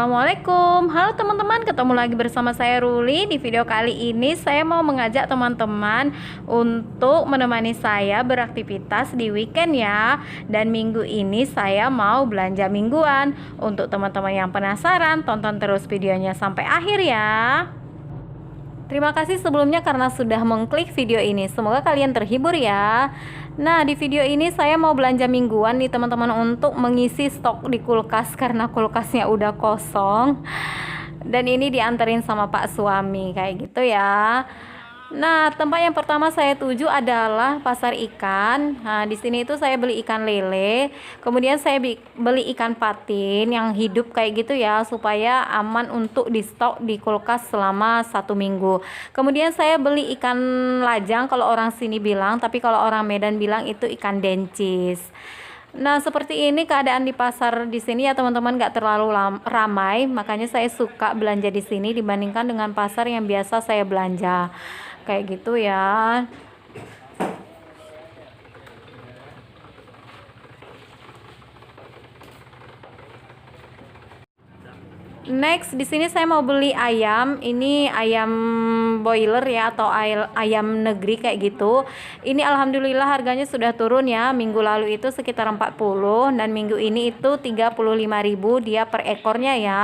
Assalamualaikum. Halo teman-teman, ketemu lagi bersama saya Ruli. Di video kali ini saya mau mengajak teman-teman untuk menemani saya beraktivitas di weekend ya. Dan minggu ini saya mau belanja mingguan. Untuk teman-teman yang penasaran, tonton terus videonya sampai akhir ya. Terima kasih sebelumnya karena sudah mengklik video ini. Semoga kalian terhibur ya. Nah, di video ini saya mau belanja mingguan nih teman-teman untuk mengisi stok di kulkas karena kulkasnya udah kosong. Dan ini dianterin sama Pak suami kayak gitu ya. Nah, tempat yang pertama saya tuju adalah pasar ikan. Nah, di sini itu saya beli ikan lele, kemudian saya beli ikan patin yang hidup kayak gitu ya, supaya aman untuk di stok di kulkas selama 1 minggu. Kemudian saya beli ikan lajang kalau orang sini bilang, tapi kalau orang Medan bilang itu ikan dencis. Nah, seperti ini keadaan di pasar di sini ya teman-teman, nggak terlalu ramai, makanya saya suka belanja di sini dibandingkan dengan pasar yang biasa saya belanja. Kayak gitu ya. Next, di sini saya mau beli ayam. Ini ayam boiler ya, atau ayam negeri kayak gitu. Ini alhamdulillah harganya sudah turun ya. Minggu lalu itu sekitar 40 dan minggu ini itu 35.000 dia per ekornya ya.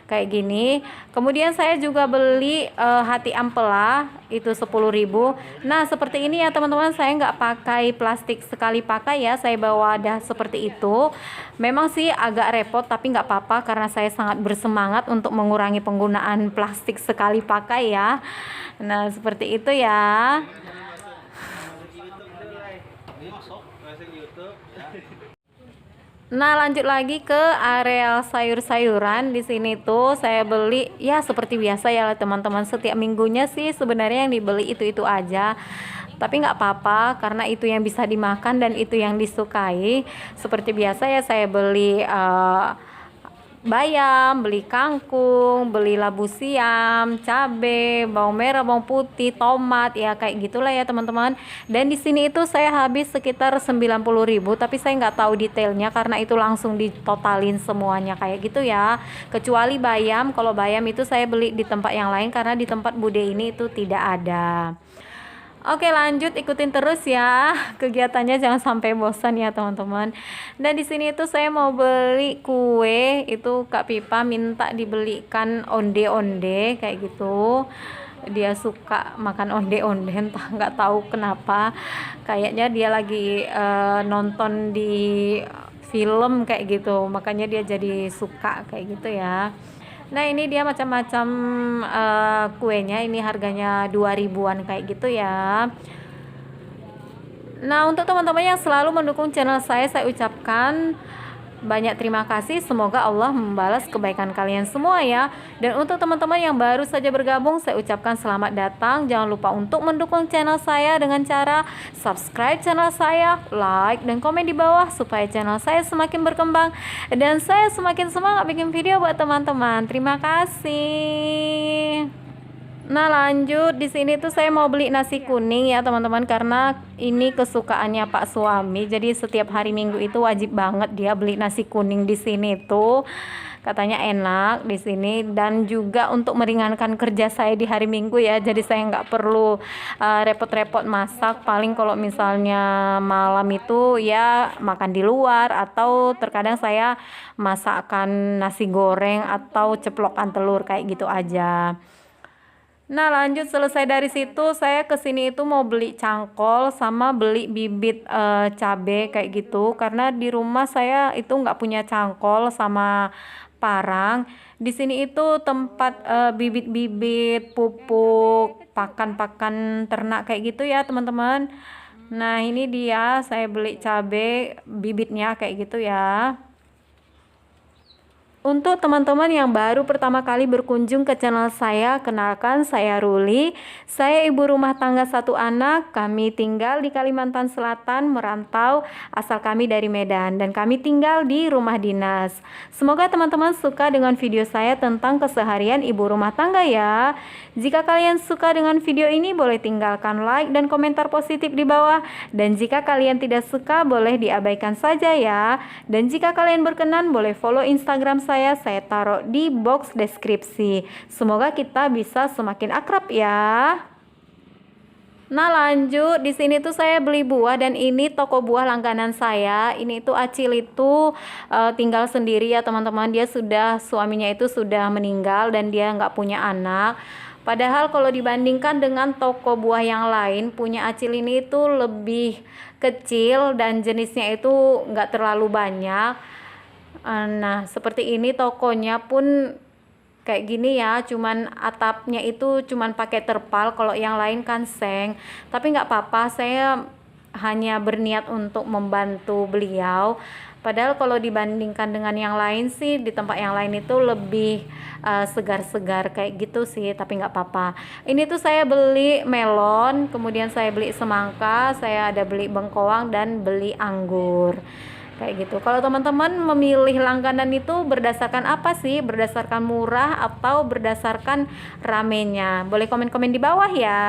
Kayak gini. Kemudian saya juga beli hati ampela itu 10.000. Nah, seperti ini ya teman-teman, saya nggak pakai plastik sekali pakai ya. Saya bawa wadah seperti itu. Memang sih agak repot tapi nggak apa-apa karena saya sangat bersemangat untuk mengurangi penggunaan plastik sekali pakai ya. Nah, seperti itu ya. Nah, lanjut lagi ke area sayur-sayuran. Di sini tuh saya beli ya seperti biasa ya teman-teman. Setiap minggunya sih sebenarnya yang dibeli itu-itu aja. Tapi nggak apa-apa karena itu yang bisa dimakan dan itu yang disukai. Seperti biasa ya saya beli bayam, beli kangkung, beli labu siam, cabe, bawang merah, bawang putih, tomat, ya kayak gitulah ya teman-teman. Dan di sini itu saya habis sekitar 90.000, tapi saya nggak tahu detailnya karena itu langsung ditotalin semuanya kayak gitu ya. Kecuali bayam, kalau bayam itu saya beli di tempat yang lain karena di tempat Bude ini itu tidak ada. Oke, lanjut ikutin terus ya kegiatannya, jangan sampai bosan ya teman-teman. Dan di sini itu saya mau beli kue, itu Kak Pipa minta dibelikan onde-onde kayak gitu. Dia suka makan onde-onde, entah nggak tahu kenapa. Kayaknya dia lagi nonton di film kayak gitu, makanya dia jadi suka kayak gitu ya. Nah, ini dia macam-macam kuenya, ini harganya 2.000-an kayak gitu ya. Nah, untuk teman-teman yang selalu mendukung channel saya ucapkan banyak terima kasih. Semoga Allah membalas kebaikan kalian semua ya. Dan untuk teman-teman yang baru saja bergabung, saya ucapkan selamat datang. Jangan lupa untuk mendukung channel saya dengan cara subscribe channel saya, like dan komen di bawah supaya channel saya semakin berkembang dan saya semakin semangat bikin video buat teman-teman. Terima kasih. Nah, lanjut di sini tuh saya mau beli nasi kuning ya teman-teman, karena ini kesukaannya Pak suami. Jadi setiap hari Minggu itu wajib banget dia beli nasi kuning di sini tuh. Katanya enak di sini dan juga untuk meringankan kerja saya di hari Minggu ya. Jadi saya nggak perlu repot-repot masak. Paling kalau misalnya malam itu ya makan di luar, atau terkadang saya masakkan nasi goreng atau ceplokan telur kayak gitu aja. Nah, lanjut selesai dari situ saya kesini itu mau beli cangkol sama beli bibit cabe kayak gitu, karena di rumah saya itu nggak punya cangkol sama parang. Di sini itu tempat bibit-bibit pupuk pakan-pakan ternak kayak gitu ya teman-teman. Nah, ini dia saya beli cabe bibitnya kayak gitu ya. Untuk teman-teman yang baru pertama kali berkunjung ke channel saya, kenalkan saya Ruli. Saya ibu rumah tangga 1 anak. Kami tinggal di Kalimantan Selatan, merantau, asal kami dari Medan, dan kami tinggal di rumah dinas. Semoga teman-teman suka dengan video saya tentang keseharian ibu rumah tangga ya. Jika kalian suka dengan video ini, boleh tinggalkan like dan komentar positif di bawah. Dan jika kalian tidak suka, boleh diabaikan saja ya. Dan jika kalian berkenan, boleh follow Instagram saya saya taruh di box deskripsi. Semoga kita bisa semakin akrab ya. Nah lanjut, di sini tuh saya beli buah dan ini toko buah langganan saya. Ini tuh Acil itu tinggal sendiri ya teman-teman. Suaminya itu sudah meninggal dan dia nggak punya anak. Padahal kalau dibandingkan dengan toko buah yang lain, punya Acil ini itu lebih kecil dan jenisnya itu nggak terlalu banyak. Nah seperti ini tokonya pun kayak gini ya, cuman atapnya itu cuman pakai terpal, kalau yang lain kan seng. Tapi nggak apa-apa, saya hanya berniat untuk membantu beliau. Padahal kalau dibandingkan dengan yang lain sih, di tempat yang lain itu lebih segar-segar kayak gitu sih, tapi nggak apa-apa. Ini tuh saya beli melon, kemudian saya beli semangka, saya ada beli bengkoang dan beli anggur kayak gitu. Kalau teman-teman memilih langganan itu berdasarkan apa sih? Berdasarkan murah atau berdasarkan ramenya? Boleh komen-komen di bawah ya.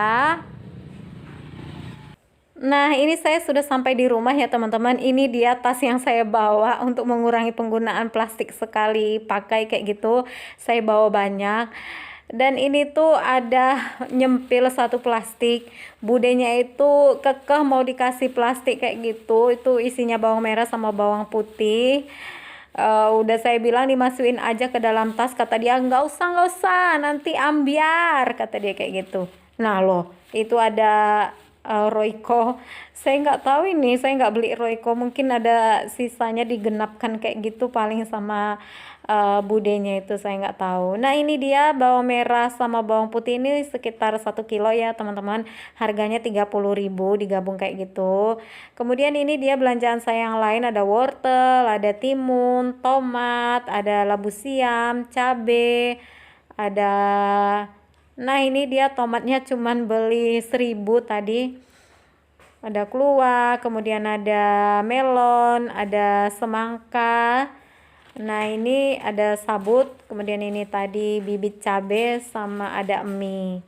Nah ini saya sudah sampai di rumah ya teman-teman. Ini dia tas yang saya bawa untuk mengurangi penggunaan plastik sekali pakai kayak gitu. Saya bawa banyak. Dan ini tuh ada nyempil satu plastik, budenya itu kekeh mau dikasih plastik kayak gitu. Itu isinya bawang merah sama bawang putih. Udah saya bilang dimasukin aja ke dalam tas, kata dia nggak usah nanti ambiar, kata dia kayak gitu. Nah loh, itu ada Royco. Saya nggak tahu ini, saya nggak beli Royco, mungkin ada sisanya digenapkan kayak gitu paling sama budenya itu, saya nggak tahu. Nah ini dia bawang merah sama bawang putih ini sekitar 1 kilo ya teman-teman, harganya 30.000 digabung kayak gitu. Kemudian ini dia belanjaan saya yang lain, ada wortel, ada timun, tomat, ada labu siam, cabe, ada. Nah ini dia tomatnya cuman beli 1.000 tadi. Ada keluak, kemudian ada melon, ada semangka. Nah ini ada sabut, kemudian ini tadi bibit cabe sama ada mie.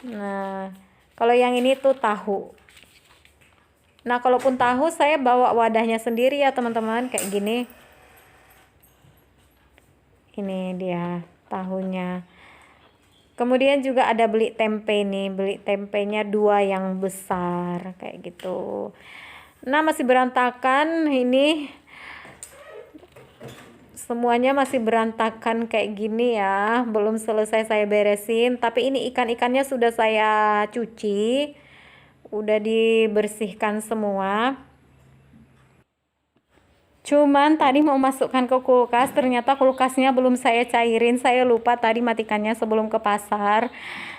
Nah kalau yang ini tuh tahu. Nah kalaupun tahu saya bawa wadahnya sendiri ya teman-teman, kayak gini. Ini dia tahunya. Kemudian juga ada beli tempe nih, beli tempenya 2 yang besar kayak gitu. Nah masih berantakan ini, semuanya masih berantakan kayak gini ya, belum selesai saya beresin. Tapi ini ikan-ikannya sudah saya cuci, udah dibersihkan semua. Cuman tadi mau masukkan ke kulkas, ternyata kulkasnya belum saya cairin, saya lupa tadi matikannya sebelum ke pasar.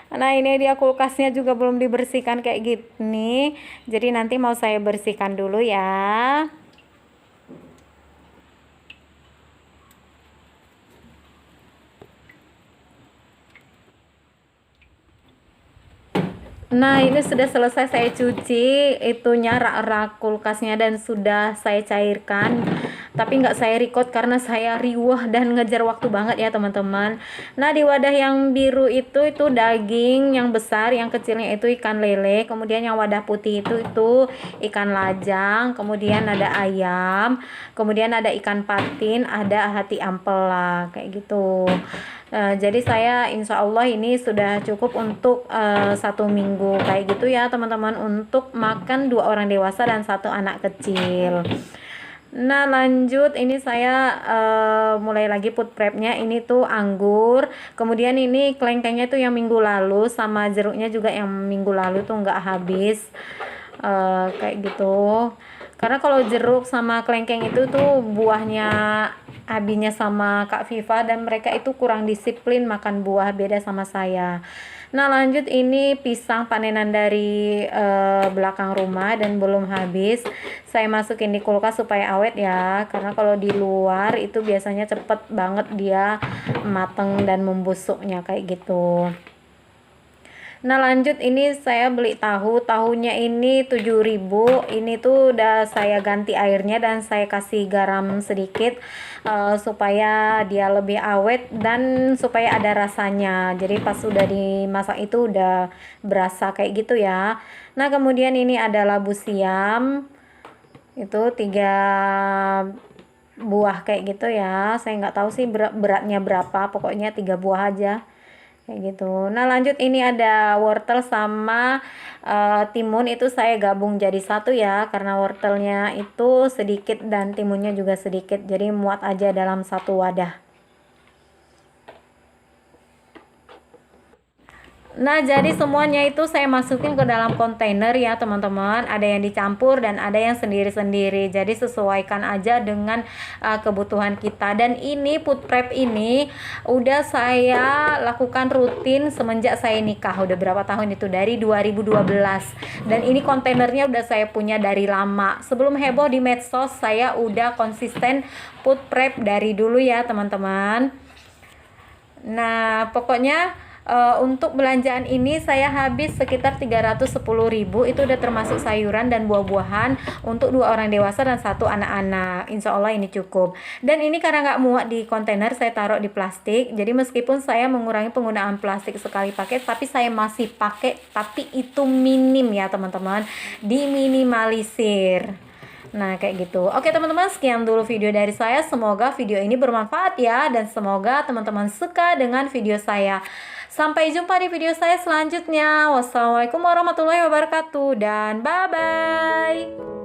Nah ini dia kulkasnya juga belum dibersihkan kayak gini, jadi nanti mau saya bersihkan dulu ya. Nah ini sudah selesai saya cuci itunya, rak-rak kulkasnya, dan sudah saya cairkan. Tapi nggak saya record karena saya riwah dan ngejar waktu banget ya teman-teman. Nah di wadah yang biru itu daging yang besar, yang kecilnya itu ikan lele. Kemudian yang wadah putih itu ikan lajang. Kemudian ada ayam. Kemudian ada ikan patin, ada hati ampela kayak gitu. Jadi saya insya Allah ini sudah cukup untuk 1 minggu kayak gitu ya teman-teman, untuk makan 2 orang dewasa dan 1 anak kecil. Nah lanjut, ini saya mulai lagi food prepnya. Ini tuh anggur, kemudian ini kelengkengnya tuh yang minggu lalu, sama jeruknya juga yang minggu lalu tuh nggak habis kayak gitu. Karena kalau jeruk sama kelengkeng itu tuh buahnya abinya sama Kak Viva, dan mereka itu kurang disiplin makan buah, beda sama saya. Nah lanjut, ini pisang panenan dari belakang rumah dan belum habis. Saya masukin di kulkas supaya awet ya, karena kalau di luar itu biasanya cepet banget dia mateng dan membusuknya kayak gitu. Nah lanjut, ini saya beli tahunya ini 7.000. Ini tuh udah saya ganti airnya dan saya kasih garam sedikit supaya dia lebih awet dan supaya ada rasanya. Jadi pas sudah dimasak itu udah berasa kayak gitu ya. Nah kemudian ini ada labu siam. Itu 3 buah kayak gitu ya. Saya nggak tahu sih beratnya berapa, pokoknya 3 buah aja kayak gitu. Nah lanjut, ini ada wortel sama timun, itu saya gabung jadi satu ya, karena wortelnya itu sedikit dan timunnya juga sedikit, jadi muat aja dalam satu wadah. Nah, jadi semuanya itu saya masukin ke dalam kontainer ya, teman-teman. Ada yang dicampur dan ada yang sendiri-sendiri. Jadi sesuaikan aja dengan kebutuhan kita. Dan ini food prep ini udah saya lakukan rutin semenjak saya nikah. Udah berapa tahun itu? Dari 2012. Dan ini kontainernya udah saya punya dari lama. Sebelum heboh di medsos, saya udah konsisten food prep dari dulu ya, teman-teman. Nah, pokoknya untuk belanjaan ini saya habis sekitar 310.000. Itu udah termasuk sayuran dan buah-buahan untuk 2 orang dewasa dan 1 anak-anak. Insya Allah ini cukup. Dan ini karena nggak muat di kontainer, saya taruh di plastik. Jadi meskipun saya mengurangi penggunaan plastik sekali pakai, tapi saya masih pakai, tapi itu minim ya teman-teman, diminimalisir. Nah, kayak gitu. Oke, teman-teman, sekian dulu video dari saya. Semoga video ini bermanfaat ya, dan semoga teman-teman suka dengan video saya. Sampai jumpa di video saya selanjutnya. Wassalamualaikum warahmatullahi wabarakatuh, dan bye-bye.